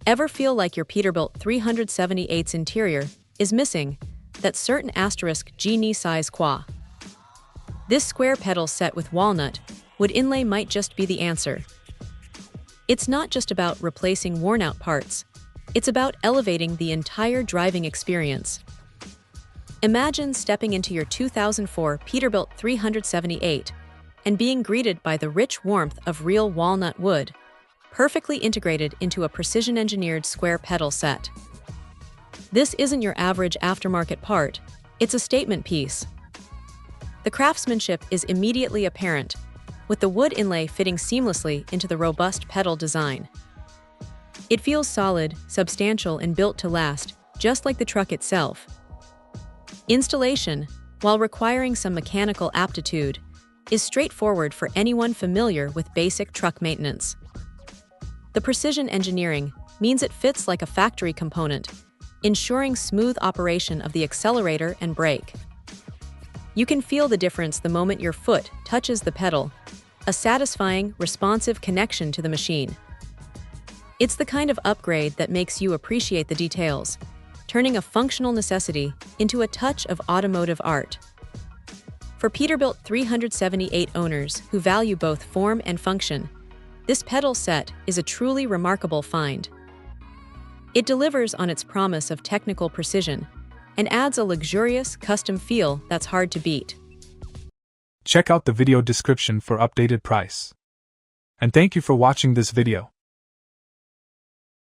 Ever feel like your Peterbilt 378's interior is missing that certain asterisk genie size qua? This square pedal set with walnut wood inlay might just be the answer. It's not just about replacing worn-out parts, it's about elevating the entire driving experience. Imagine stepping into your 2004 Peterbilt 378 and being greeted by the rich warmth of real walnut wood, perfectly integrated into a precision-engineered square pedal set. This isn't your average aftermarket part, it's a statement piece. The craftsmanship is immediately apparent, with the wood inlay fitting seamlessly into the robust pedal design. It feels solid, substantial, and built to last, just like the truck itself. Installation, while requiring some mechanical aptitude, is straightforward for anyone familiar with basic truck maintenance. The precision engineering means it fits like a factory component, ensuring smooth operation of the accelerator and brake. You can feel the difference the moment your foot touches the pedal, a satisfying, responsive connection to the machine. It's the kind of upgrade that makes you appreciate the details, turning a functional necessity into a touch of automotive art. For Peterbilt 378 owners who value both form and function, this pedal set is a truly remarkable find. It delivers on its promise of technical precision and adds a luxurious, custom feel that's hard to beat. Check out the video description for updated price. And thank you for watching this video.